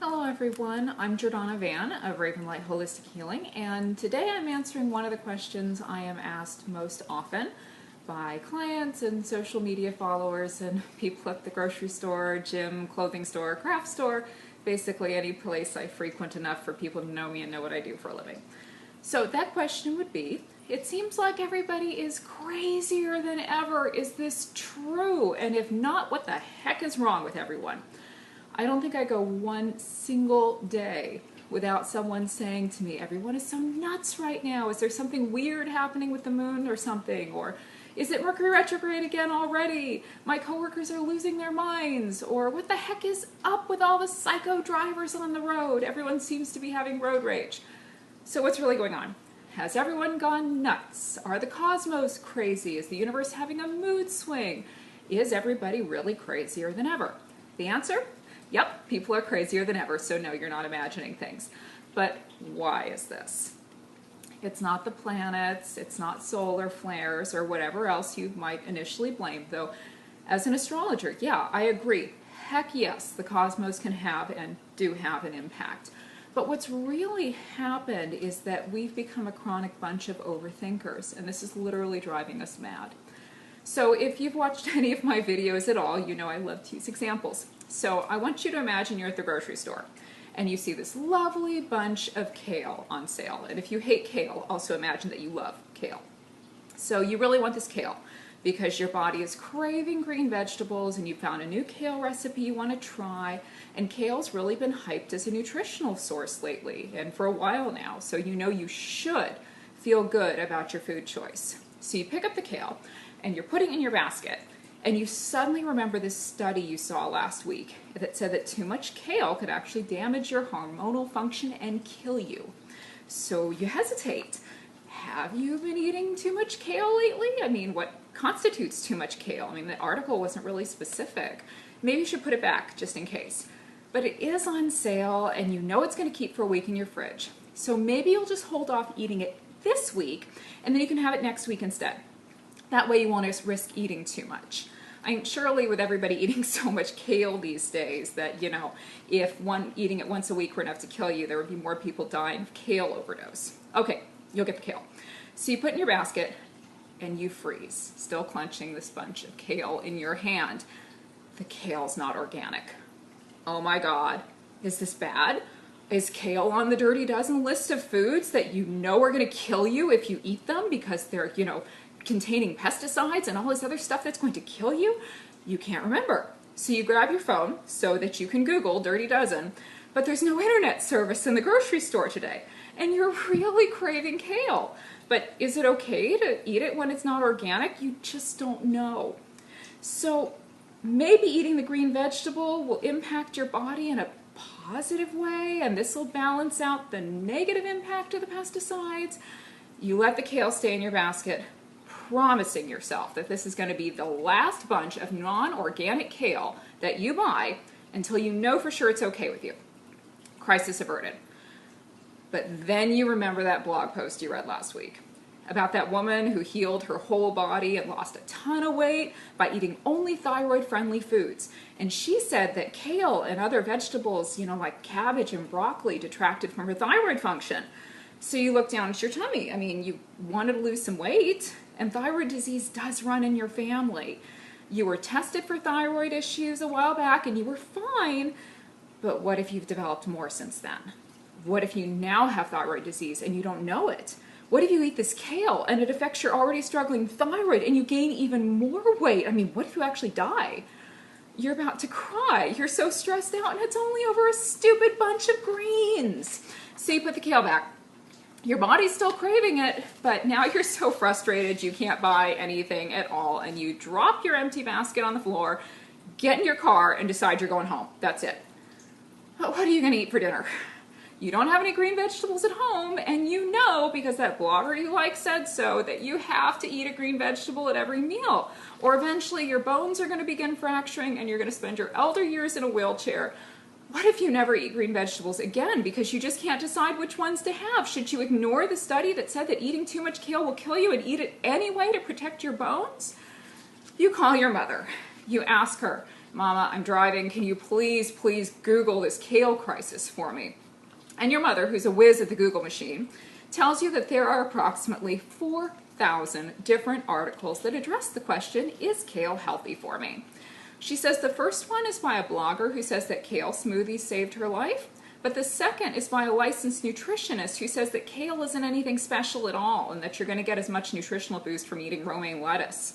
Hello everyone, I'm Jordana Van of Ravenlight Holistic Healing, and today I'm answering one of the questions I am asked most often by clients and social media followers and people at the grocery store, gym, clothing store, craft store, basically any place I frequent enough for people to know me and know what I do for a living. So that question would be, it seems like everybody is crazier than ever. Is this true? And if not, what the heck is wrong with everyone? I don't think I go one single day without someone saying to me, everyone is so nuts right now. Is there something weird happening with the moon or something? Or is it Mercury retrograde again already? My coworkers are losing their minds. Or what the heck is up with all the psycho drivers on the road? Everyone seems to be having road rage. So what's really going on? Has everyone gone nuts? Are the cosmos crazy? Is the universe having a mood swing? Is everybody really crazier than ever? The answer? Yep, people are crazier than ever, so no, you're not imagining things. But why is this? It's not the planets, it's not solar flares, or whatever else you might initially blame, though as an astrologer, yeah, I agree. Heck yes, the cosmos can have and do have an impact. But what's really happened is that we've become a chronic bunch of overthinkers, and this is literally driving us mad. So if you've watched any of my videos at all, you know I love to use examples. So I want you to imagine you're at the grocery store and you see this lovely bunch of kale on sale. And if you hate kale, also imagine that you love kale. So you really want this kale because your body is craving green vegetables and you found a new kale recipe you want to try. And kale's really been hyped as a nutritional source lately and for a while now. So you know you should feel good about your food choice. So you pick up the kale and you're putting it in your basket. And you suddenly remember this study you saw last week that said that too much kale could actually damage your hormonal function and kill you. So you hesitate. Have you been eating too much kale lately? I mean, what constitutes too much kale? I mean, the article wasn't really specific. Maybe you should put it back just in case. But it is on sale and you know it's going to keep for a week in your fridge. So maybe you'll just hold off eating it this week and then you can have it next week instead. That way you won't risk eating too much. I mean, surely with everybody eating so much kale these days that, you know, if eating it once a week were enough to kill you, there would be more people dying of kale overdose. Okay, you'll get the kale. So you put it in your basket and you freeze, still clenching this bunch of kale in your hand. The kale's not organic. Oh my God, is this bad? Is kale on the Dirty Dozen list of foods that you know are going to kill you if you eat them because they're, you know, containing pesticides and all this other stuff that's going to kill you? You can't remember. So you grab your phone so that you can Google Dirty Dozen, but there's no internet service in the grocery store today, and you're really craving kale. But is it okay to eat it when it's not organic? You just don't know. So maybe eating the green vegetable will impact your body in a positive way, and this will balance out the negative impact of the pesticides. You let the kale stay in your basket, promising yourself that this is going to be the last bunch of non-organic kale that you buy until you know for sure it's okay with you. Crisis averted. But then you remember that blog post you read last week about that woman who healed her whole body and lost a ton of weight by eating only thyroid-friendly foods. And she said that kale and other vegetables, you know, like cabbage and broccoli, detracted from her thyroid function. So you look down at your tummy. I mean, you wanted to lose some weight, and thyroid disease does run in your family. You were tested for thyroid issues a while back, and you were fine, but what if you've developed more since then? What if you now have thyroid disease and you don't know it? What if you eat this kale and it affects your already struggling thyroid and you gain even more weight? I mean, what if you actually die? You're about to cry. You're so stressed out, and it's only over a stupid bunch of greens. So you put the kale back. Your body's still craving it, but now you're so frustrated you can't buy anything at all, and you drop your empty basket on the floor, get in your car, and decide you're going home. That's it. But what are you going to eat for dinner? You don't have any green vegetables at home, and you know, because that blogger you like said so, that you have to eat a green vegetable at every meal, or eventually your bones are going to begin fracturing and you're going to spend your elder years in a wheelchair. What if you never eat green vegetables again because you just can't decide which ones to have? Should you ignore the study that said that eating too much kale will kill you and eat it anyway to protect your bones? You call your mother. You ask her, Mama, I'm driving. Can you please Google this kale crisis for me? And your mother, who's a whiz at the Google machine, tells you that there are approximately 4,000 different articles that address the question, is kale healthy for me? She says the first one is by a blogger who says that kale smoothies saved her life, but the second is by a licensed nutritionist who says that kale isn't anything special at all and that you're going to get as much nutritional boost from eating romaine lettuce.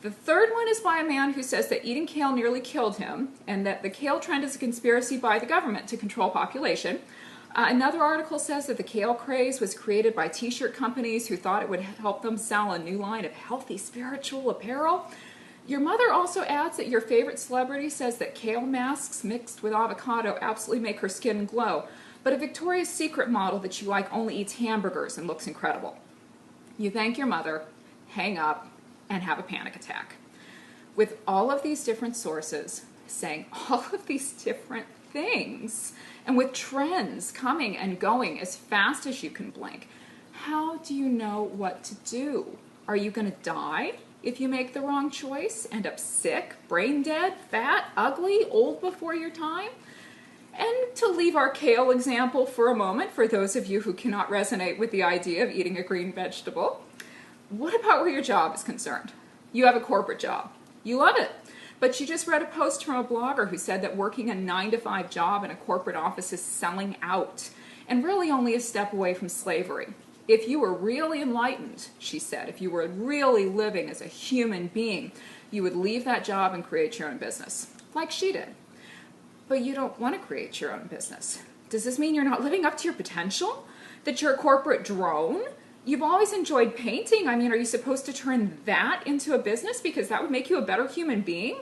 The third one is by a man who says that eating kale nearly killed him and that the kale trend is a conspiracy by the government to control population. Another article says that the kale craze was created by t-shirt companies who thought it would help them sell a new line of healthy spiritual apparel. Your mother also adds that your favorite celebrity says that kale masks mixed with avocado absolutely make her skin glow, but a Victoria's Secret model that you like only eats hamburgers and looks incredible. You thank your mother, hang up, and have a panic attack. With all of these different sources saying all of these different things, and with trends coming and going as fast as you can blink, how do you know what to do? Are you going to die if you make the wrong choice? End up sick, brain dead, fat, ugly, old before your time? And to leave our kale example for a moment, for those of you who cannot resonate with the idea of eating a green vegetable, what about where your job is concerned? You have a corporate job. You love it. But you just read a post from a blogger who said that working a 9-to-5 job in a corporate office is selling out and really only a step away from slavery. If you were really enlightened, she said, if you were really living as a human being, you would leave that job and create your own business, like she did. But you don't want to create your own business. Does this mean you're not living up to your potential? That you're a corporate drone? You've always enjoyed painting. I mean, are you supposed to turn that into a business because that would make you a better human being?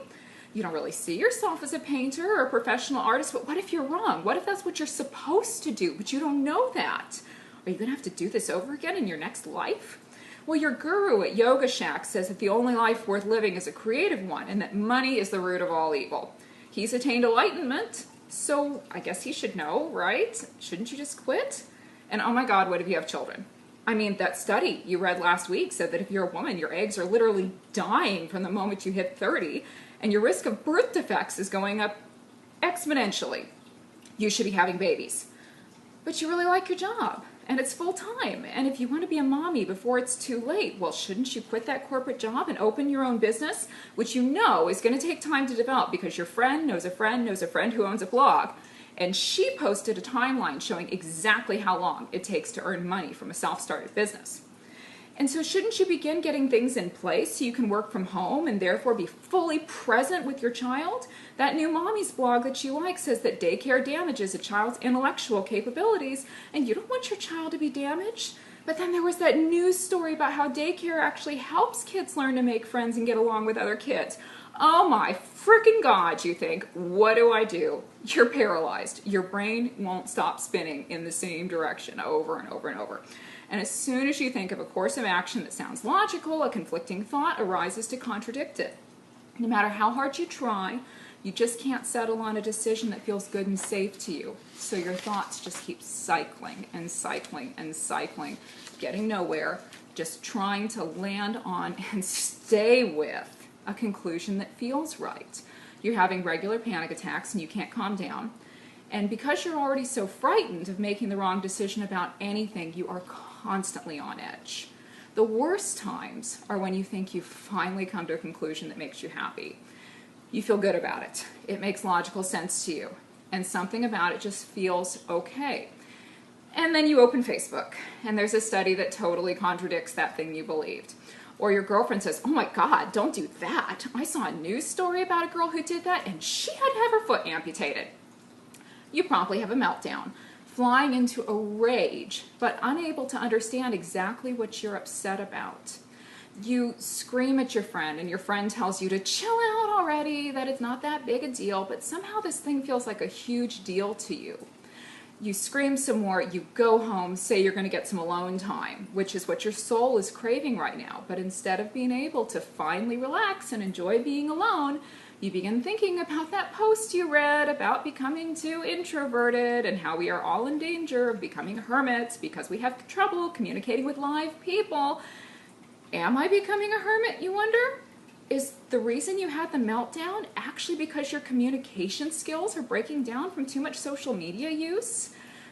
You don't really see yourself as a painter or a professional artist, but what if you're wrong? What if that's what you're supposed to do, but you don't know that? Are you going to have to do this over again in your next life? Well, your guru at Yoga Shack says that the only life worth living is a creative one and that money is the root of all evil. He's attained enlightenment, so I guess he should know, right? Shouldn't you just quit? And oh my God, what if you have children? I mean, that study you read last week said that if you're a woman, your eggs are literally dying from the moment you hit 30, and your risk of birth defects is going up exponentially. You should be having babies. But you really like your job, and it's full-time, and if you want to be a mommy before it's too late, well, shouldn't you quit that corporate job and open your own business, which you know is going to take time to develop because your friend knows a friend knows a friend who owns a blog. And she posted a timeline showing exactly how long it takes to earn money from a self-started business. And so shouldn't you begin getting things in place so you can work from home and therefore be fully present with your child? That new mommy's blog that you like says that daycare damages a child's intellectual capabilities, and you don't want your child to be damaged. But then there was that news story about how daycare actually helps kids learn to make friends and get along with other kids. Oh my freaking God, you think, what do I do? You're paralyzed. Your brain won't stop spinning in the same direction over and over and over. And as soon as you think of a course of action that sounds logical, a conflicting thought arises to contradict it. No matter how hard you try, you just can't settle on a decision that feels good and safe to you. So your thoughts just keep cycling and cycling and cycling, getting nowhere, just trying to land on and stay with a conclusion that feels right. You're having regular panic attacks and you can't calm down. And because you're already so frightened of making the wrong decision about anything, you are constantly on edge. The worst times are when you think you've finally come to a conclusion that makes you happy. You feel good about it. It makes logical sense to you. And something about it just feels okay. And then you open Facebook, and there's a study that totally contradicts that thing you believed. Or your girlfriend says, oh my God, don't do that. I saw a news story about a girl who did that, and she had to have her foot amputated. You promptly have a meltdown, flying into a rage, but unable to understand exactly what you're upset about. You scream at your friend, and your friend tells you to chill out already, that it's not that big a deal, but somehow this thing feels like a huge deal to you. You scream some more, you go home, say you're going to get some alone time, which is what your soul is craving right now. But instead of being able to finally relax and enjoy being alone, you begin thinking about that post you read about becoming too introverted and how we are all in danger of becoming hermits because we have trouble communicating with live people. Am I becoming a hermit, you wonder? Is the reason you had the meltdown actually because your communication skills are breaking down from too much social media use?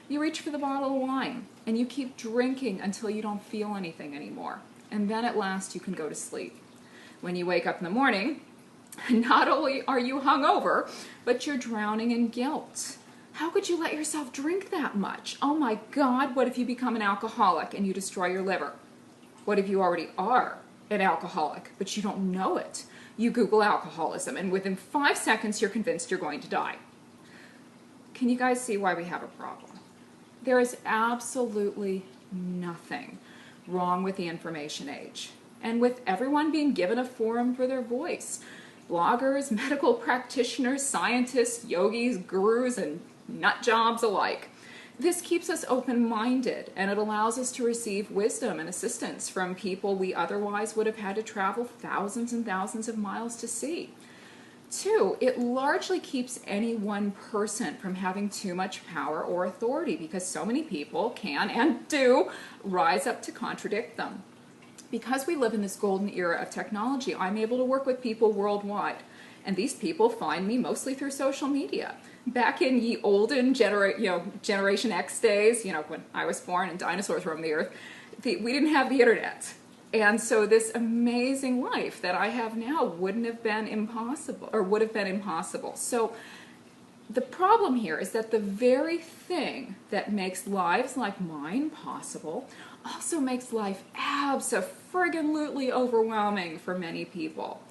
You reach for the bottle of wine and you keep drinking until you don't feel anything anymore. And then at last you can go to sleep. When you wake up in the morning, not only are you hungover, but you're drowning in guilt. How could you let yourself drink that much? Oh my God, what if you become an alcoholic and you destroy your liver? What if you already are an alcoholic, but you don't know it? You Google alcoholism, and within 5 seconds, you're convinced you're going to die. Can you guys see why we have a problem? There is absolutely nothing wrong with the information age, and with everyone being given a forum for their voice. Bloggers, medical practitioners, scientists, yogis, gurus, and nut jobs alike. This keeps us open-minded, and it allows us to receive wisdom and assistance from people we otherwise would have had to travel thousands and thousands of miles to see. 2, it largely keeps any one person from having too much power or authority because so many people can and do rise up to contradict them. Because we live in this golden era of technology, I'm able to work with people worldwide, and these people find me mostly through social media. Back in ye olden Generation X days, when I was born and dinosaurs roamed the earth, we didn't have the internet. And so this amazing life that I have now would have been impossible. So the problem here is that the very thing that makes lives like mine possible also makes life abso-friggin-lutely overwhelming for many people.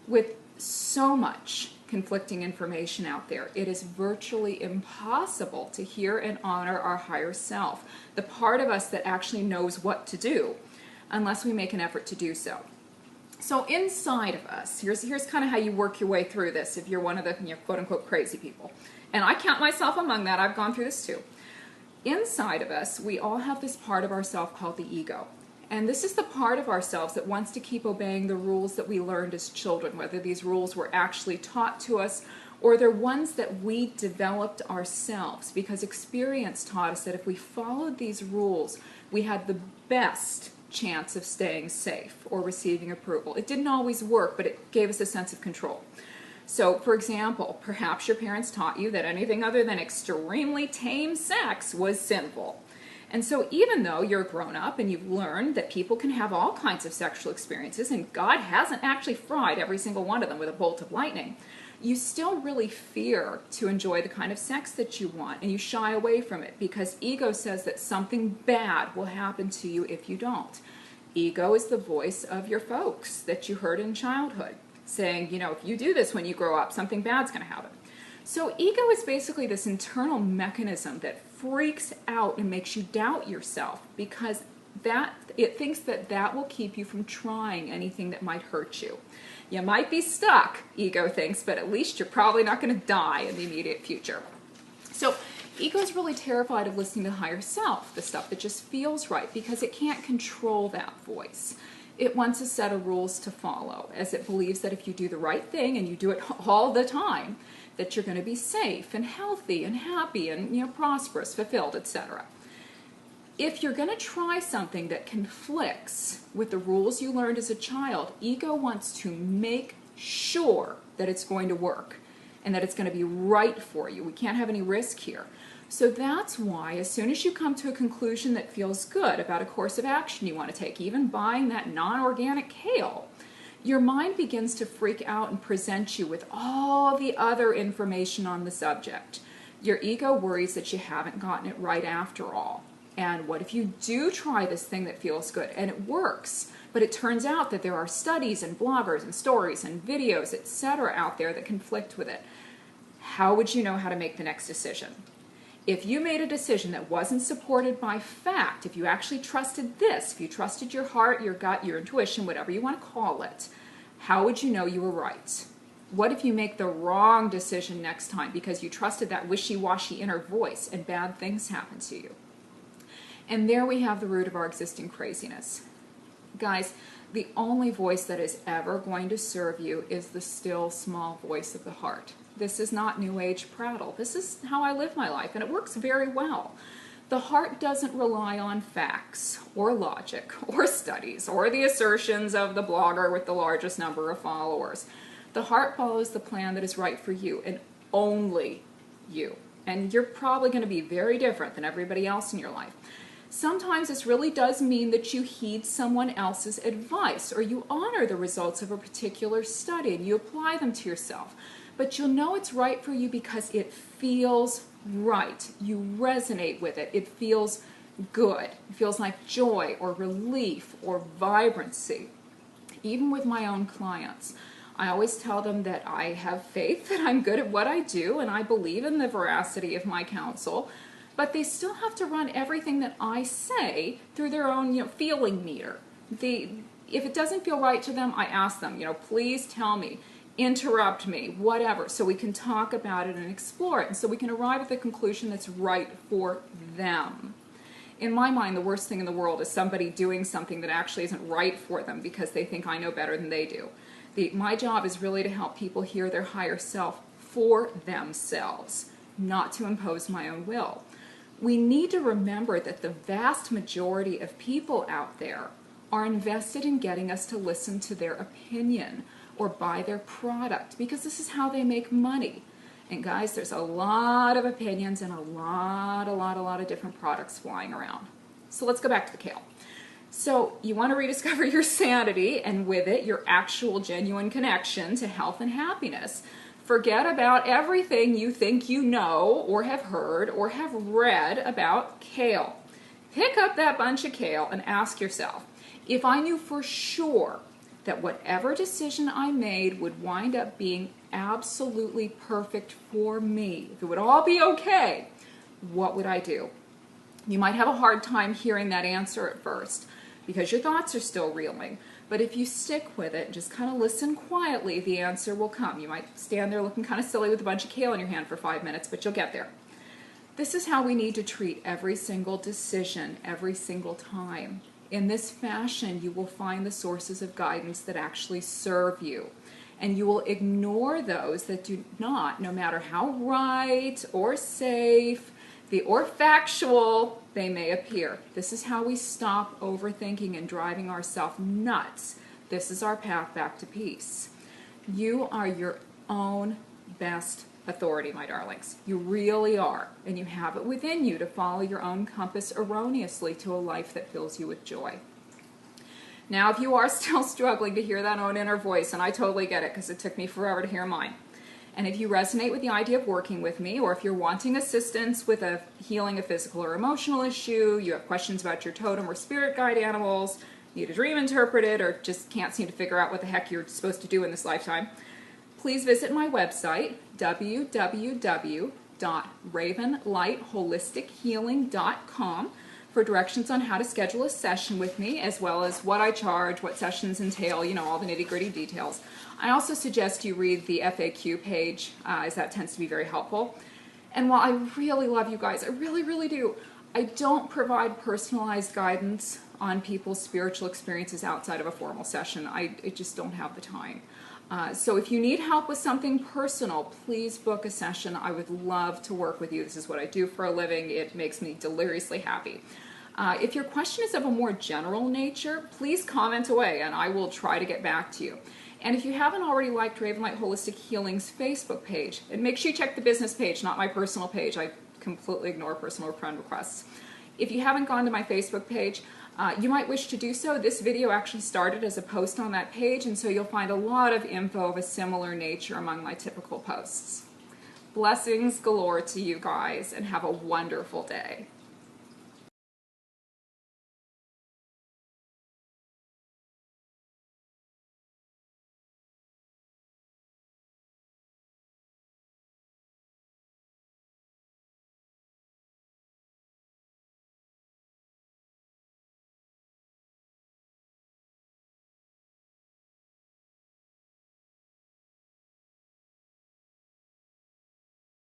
With so much conflicting information out there, it is virtually impossible to hear and honor our higher self, the part of us that actually knows what to do, unless we make an effort to do so. So inside of us, here's kind of how you work your way through this if you're one of the quote-unquote crazy people. And I count myself among that. I've gone through this too. Inside of us, we all have this part of ourself called the ego. And this is the part of ourselves that wants to keep obeying the rules that we learned as children, whether these rules were actually taught to us or they're ones that we developed ourselves because experience taught us that if we followed these rules, we had the best chance of staying safe or receiving approval. It didn't always work, but it gave us a sense of control. So, for example, perhaps your parents taught you that anything other than extremely tame sex was sinful. And so even though you're a grown-up and you've learned that people can have all kinds of sexual experiences and God hasn't actually fried every single one of them with a bolt of lightning, you still really fear to enjoy the kind of sex that you want, and you shy away from it because ego says that something bad will happen to you if you don't. Ego is the voice of your folks that you heard in childhood saying, if you do this when you grow up, something bad's going to happen. So ego is basically this internal mechanism that freaks out and makes you doubt yourself because it thinks that will keep you from trying anything that might hurt you. You might be stuck, ego thinks, but at least you're probably not going to die in the immediate future. So ego is really terrified of listening to the higher self, the stuff that just feels right, because it can't control that voice. It wants a set of rules to follow, as it believes that if you do the right thing and you do it all the time, that you're going to be safe and healthy and happy and prosperous, fulfilled, etc. If you're going to try something that conflicts with the rules you learned as a child, ego wants to make sure that it's going to work and that it's going to be right for you. We can't have any risk here. So that's why as soon as you come to a conclusion that feels good about a course of action you want to take, even buying that non-organic kale, your mind begins to freak out and present you with all the other information on the subject. Your ego worries that you haven't gotten it right after all. And what if you do try this thing that feels good and it works, but it turns out that there are studies and bloggers and stories and videos, etc. out there that conflict with it? How would you know how to make the next decision? If you made a decision that wasn't supported by fact, if you actually trusted this, if you trusted your heart, your gut, your intuition, whatever you want to call it, how would you know you were right? What if you make the wrong decision next time because you trusted that wishy-washy inner voice and bad things happen to you? And there we have the root of our existing craziness. Guys, the only voice that is ever going to serve you is the still, small voice of the heart. This is not New Age prattle. This is how I live my life, and it works very well. The heart doesn't rely on facts or logic or studies or the assertions of the blogger with the largest number of followers. The heart follows the plan that is right for you and only you. And you're probably going to be very different than everybody else in your life. Sometimes this really does mean that you heed someone else's advice or you honor the results of a particular study and you apply them to yourself. But you'll know it's right for you because it feels right. You resonate with it. It feels good. It feels like joy or relief or vibrancy. Even with my own clients, I always tell them that I have faith that I'm good at what I do and I believe in the veracity of my counsel, but they still have to run everything that I say through their own, feeling meter. If it doesn't feel right to them, I ask them, please tell me, interrupt me, whatever, so we can talk about it and explore it, and so we can arrive at the conclusion that's right for them. In my mind, the worst thing in the world is somebody doing something that actually isn't right for them because they think I know better than they do. My job is really to help people hear their higher self for themselves, not to impose my own will. We need to remember that the vast majority of people out there are invested in getting us to listen to their opinion or buy their product because this is how they make money. And guys, there's a lot of opinions and a lot of different products flying around. So let's go back to the kale. So you want to rediscover your sanity and with it your actual genuine connection to health and happiness. Forget about everything you think you know or have heard or have read about kale. Pick up that bunch of kale and ask yourself, if I knew for sure that whatever decision I made would wind up being absolutely perfect for me, if it would all be okay, what would I do? You might have a hard time hearing that answer at first because your thoughts are still reeling. But if you stick with it and just kind of listen quietly, the answer will come. You might stand there looking kind of silly with a bunch of kale in your hand for 5 minutes, but you'll get there. This is how we need to treat every single decision, every single time. In this fashion, you will find the sources of guidance that actually serve you. And you will ignore those that do not, no matter how right or safe or factual they may appear. This is how we stop overthinking and driving ourselves nuts. This is our path back to peace. You are your own best authority, my darlings. You really are. And you have it within you to follow your own compass erroneously to a life that fills you with joy. Now, if you are still struggling to hear that own inner voice, and I totally get it because it took me forever to hear mine, and if you resonate with the idea of working with me, or if you're wanting assistance with healing a physical or emotional issue, you have questions about your totem or spirit guide animals, need a dream interpreted, or just can't seem to figure out what the heck you're supposed to do in this lifetime, please visit my website, www.ravenlightholistichealing.com, for directions on how to schedule a session with me, as well as what I charge, what sessions entail, all the nitty-gritty details. I also suggest you read the FAQ page, as that tends to be very helpful. And while I really love you guys, I really, really do, I don't provide personalized guidance on people's spiritual experiences outside of a formal session. I just don't have the time. So if you need help with something personal, please book a session. I would love to work with you. This is what I do for a living. It makes me deliriously happy. If your question is of a more general nature, please comment away and I will try to get back to you. And if you haven't already liked Raven Light Holistic Healing's Facebook page, and make sure you check the business page, not my personal page. I completely ignore personal friend requests. If you haven't gone to my Facebook page, you might wish to do so. This video actually started as a post on that page, and so you'll find a lot of info of a similar nature among my typical posts. Blessings galore to you guys, and have a wonderful day.